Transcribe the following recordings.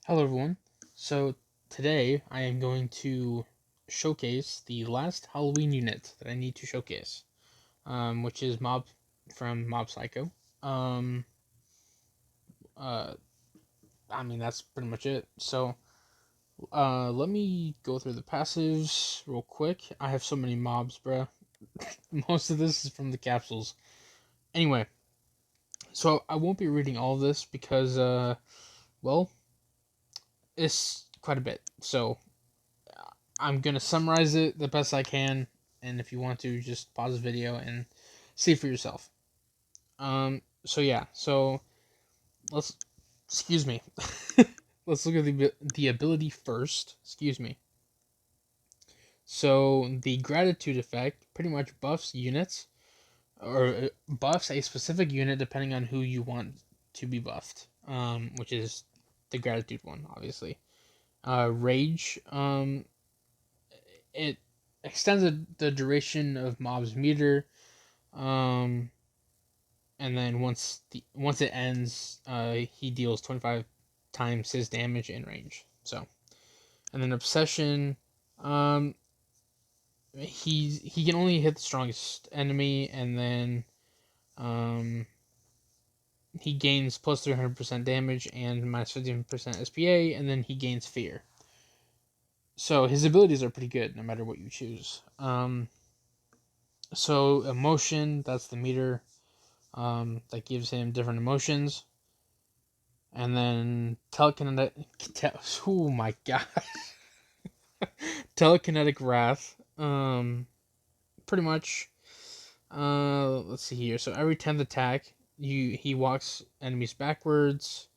Hello everyone. So today I am going to showcase the last Halloween unit that I need to showcase, which is Mob from Mob Psycho. Um, uh, that's pretty much it. So let me go through the passives real quick. I have so many mobs, bruh. Most of this is from the capsules. Anyway, so I won't be reading all of this because well, it's quite a bit. So I'm gonna summarize it the best I can, and if you want to, just pause the video and see for yourself. So yeah, so let's excuse me. Let's look at the ability first. Excuse me. So the gratitude effect pretty much buffs units or buffs a specific unit depending on who you want to be buffed. Which is the gratitude one, obviously. Rage. It extends the duration of mob's meter. Um, and then once it ends, he deals 25 times his damage in range. So, and then obsession, um, he can only hit the strongest enemy, and then um, he gains plus 300% damage and minus 15% SPA, and then he gains fear. So his abilities are pretty good no matter what you choose. So emotion, that's the meter. That gives him different emotions. And then telekinetic. Oh my god. Telekinetic wrath. Pretty much. Let's see here. So every 10th attack, he walks enemies backwards.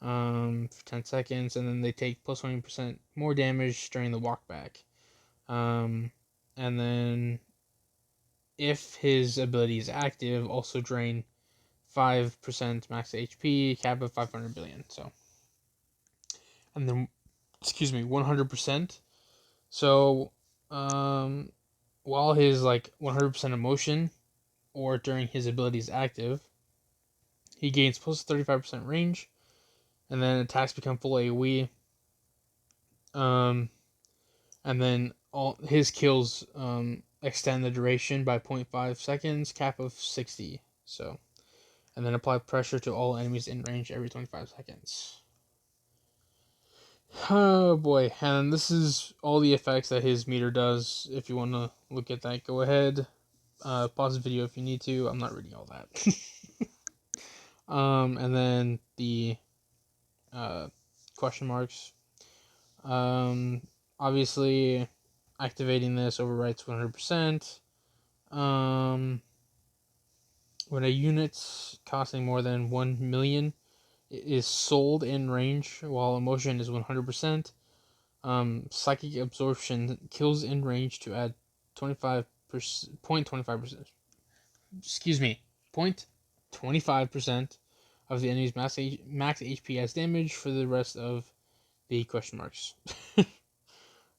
For 10 seconds, and then they take plus 20% more damage during the walk back. And then if his ability is active, also drain 5% max HP, cap of 500 billion. So, and then, excuse me, 100%. So, um, while his like 100% emotion or during his ability is active, he gains plus 35% range, and then attacks become full AoE. Um, and then all his kills extend the duration by zero point 0.5 seconds, cap of 60. So, and then apply pressure to all enemies in range every 25 seconds. Oh boy, and this is all the effects that his meter does. If you want to look at that, go ahead. Pause the video if you need to. I'm not reading all that. And then the uh, question marks. Um, Obviously, activating this overwrites 100%. Um, when a unit costing more than 1 million is sold in range, while emotion is 100%. Psychic absorption kills in range to add 25%, 0.25%. Excuse me, 0.25% of the enemy's max HP as damage for the rest of the question marks.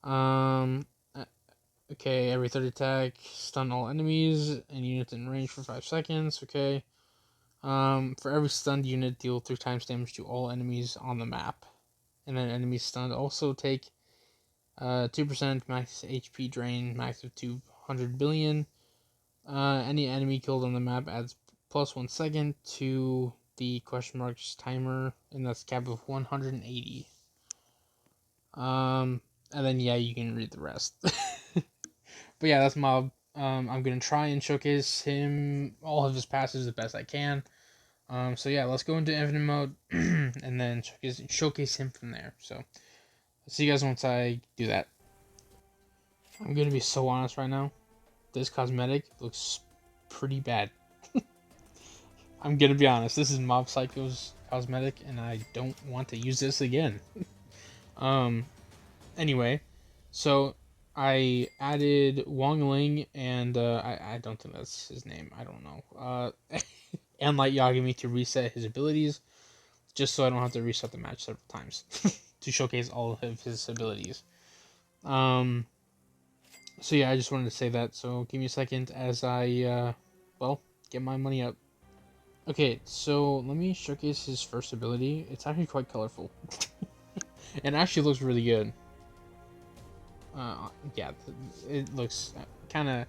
um, uh, okay, every third attack, stun all enemies and units in range for 5 seconds. Okay. For every stunned unit, deal 3 times damage to all enemies on the map. And then enemies stunned also take 2% max HP drain, max of 200 billion. Any enemy killed on the map adds plus 1 second to the question marks timer, and that's cap of 180. And then yeah, you can read the rest. But yeah, that's Mob. I'm gonna try and showcase him all of his passes the best I can. So yeah, let's go into infinite mode and then showcase him from there. So I'll see you guys once I do that. I'm gonna be so honest right now. This cosmetic looks pretty bad. I'm gonna be honest. This is Mob Psycho's cosmetic, and I don't want to use this again. um. Anyway, so I added Wong Ling, and I don't think that's his name. I don't know. And Light Yagami to reset his abilities, just so I don't have to reset the match several times to showcase all of his abilities. Um. So yeah, I just wanted to say that. So give me a second as I well, get my money up. Okay, so let me showcase his first ability. It's actually quite colorful. It actually looks really good. Yeah, it looks kind of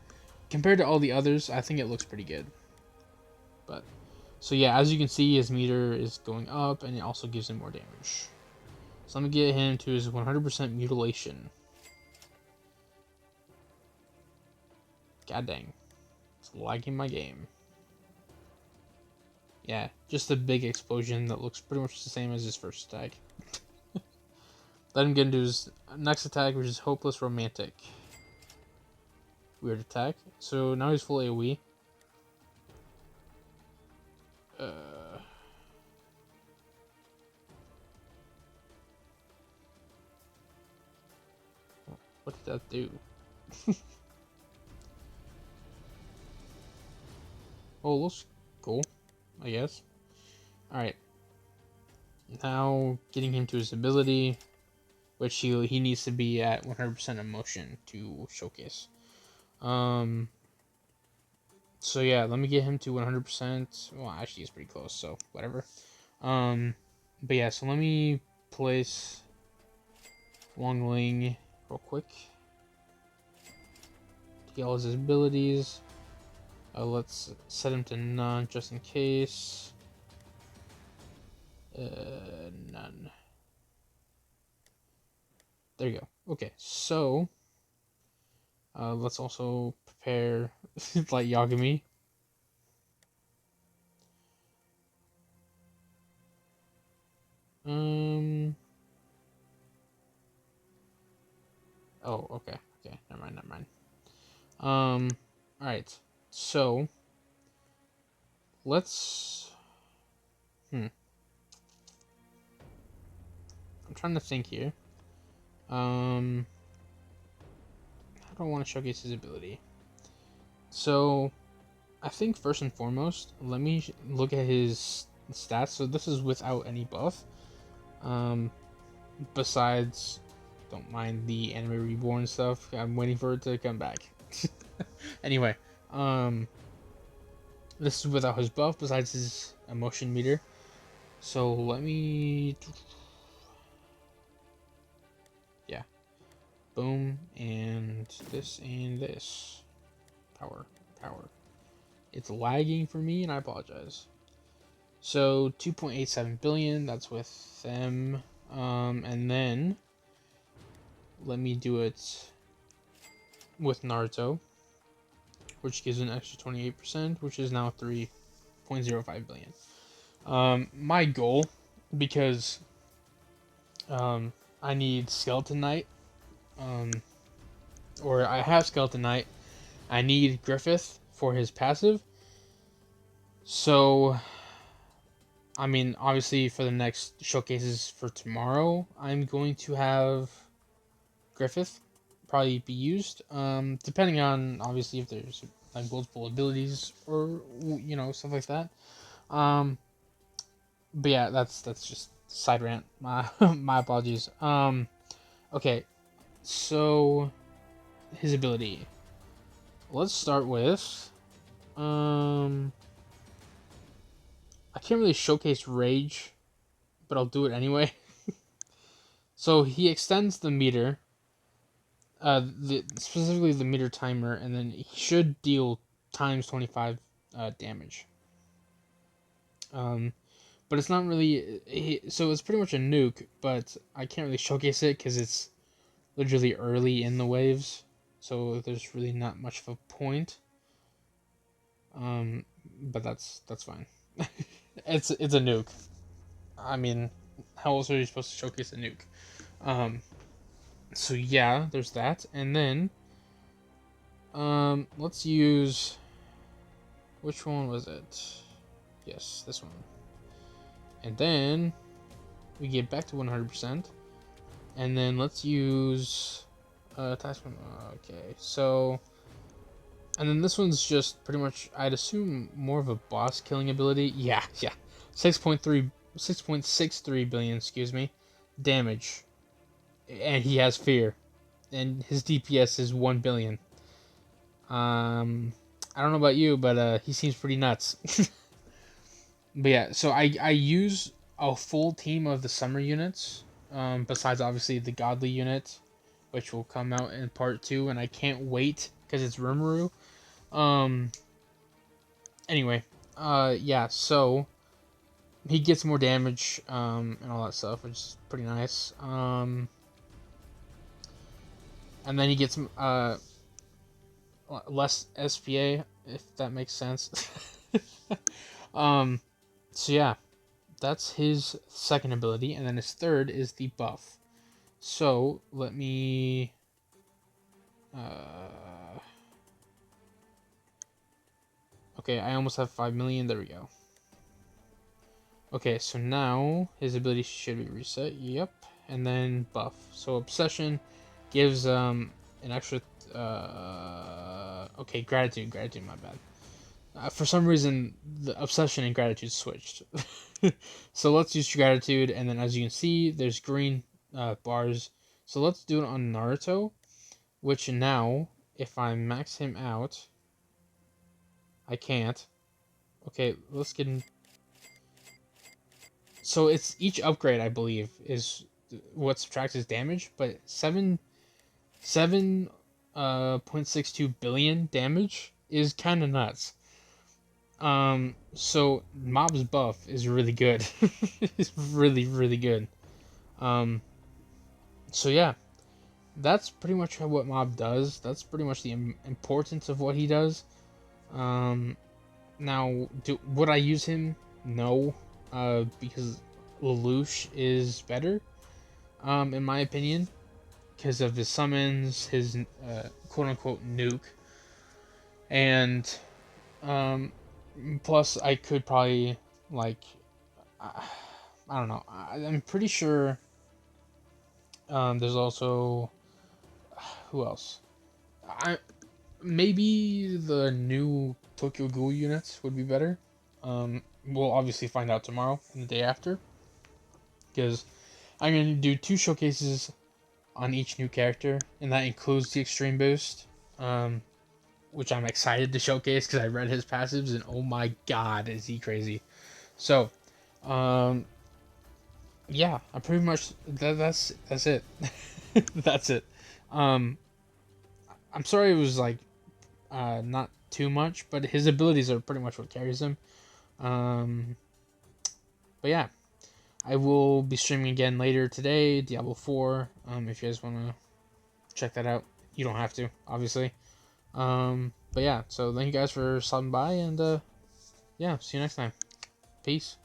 compared to all the others. I think it looks pretty good. But so yeah, as you can see, his meter is going up, and it also gives him more damage. So let me get him to his 100% mutilation. God dang, it's lagging my game. Yeah, just a big explosion that looks pretty much the same as his first attack. Let him get into his next attack, which is Hopeless Romantic. Weird attack. So now he's full AoE. What did that do? Oh, looks cool, I guess. Alright. Now getting him to his ability, which he needs to be at 100% emotion to showcase. So yeah, let me get him to 100%. Well, actually, he's pretty close, so whatever. But yeah, so let me place Wongling real quick to get all his abilities. Let's set him to none just in case. None. There you go. Okay, so let's also prepare like Yagami. Oh, okay. Okay, never mind, never mind. Alright. So let's I'm trying to think here. I don't want to showcase his ability. So I think first and foremost, let me look at his stats. So this is without any buff. Besides, don't mind the Anime Reborn stuff. I'm waiting for it to come back. Anyway, this is without his buff. Besides his emotion meter. So let me, yeah, boom, and this. Power. It's lagging for me, and I apologize. So 2.87 billion. That's with them. And then let me do it with Naruto, which gives an extra 28%, which is now 3.05 billion. My goal, because I need Skeleton Knight, or I have Skeleton Knight. I need Griffith for his passive. So, I mean, obviously for the next showcases for tomorrow, I'm going to have Griffith probably be used. Depending on obviously if there's like multiple abilities or stuff like that. But yeah, that's just side rant. My my apologies. Okay, so his ability. Let's start with I can't really showcase Rage, but I'll do it anyway. So he extends the meter, specifically the meter timer, and then he should deal times 25 damage. But it's not really, so it's pretty much a nuke, but I can't really showcase it because it's literally early in the waves, so there's really not much of a point. But that's fine. It's a nuke. I mean, how else are you supposed to showcase a nuke? So yeah, there's that, and then let's use, which one was it? Yes, this one. And then we get back to 100%, and then let's use attachment. Okay, so, and then this one's just pretty much, I'd assume, more of a boss killing ability. Yeah, 6.63 billion, excuse me, damage, and he has fear, and his DPS is 1 billion. I don't know about you, but he seems pretty nuts. But yeah, so I use a full team of the summer units, besides obviously the godly unit, which will come out in part 2, and I can't wait because it's Rimuru. Um, anyway, yeah, so he gets more damage, and all that stuff, which is pretty nice. And then he gets, less SPA, if that makes sense. um, so yeah, that's his second ability, and then his third is the buff. So let me. Okay, I almost have 5 million. There we go. Okay, so now his ability should be reset. Yep, and then buff. So obsession gives an extra. Okay, gratitude. My bad. For some reason, the obsession and gratitude switched. So let's use gratitude, and then as you can see, there's green bars. So let's do it on Naruto, which now, if I max him out, I can't. Okay, let's get in. So it's each upgrade, I believe, is what subtracts his damage, but 7.62 billion damage is kind of nuts. So Mob's buff is really good. It's really good. Um, so yeah, that's pretty much what Mob does. That's pretty much the importance of what he does. Um, Now, would I use him? No, because Lelouch is better, in my opinion, because of his summons, his quote unquote nuke, and um, plus I could probably like I don't know. I'm pretty sure. There's also who else? I maybe the new Tokyo Ghoul units would be better. We'll obviously find out tomorrow and the day after, because I'm going to do 2 showcases on each new character, and that includes the Extreme Boost, which I'm excited to showcase because I read his passives, and oh my god, is he crazy. So, um, yeah, I'm pretty much, that's it. That's it. Um, I'm sorry it was like, not too much, but his abilities are pretty much what carries him. Um, but yeah, I will be streaming again later today, Diablo 4. If you guys want to check that out, you don't have to, obviously. But yeah, so thank you guys for stopping by, and yeah, see you next time. Peace.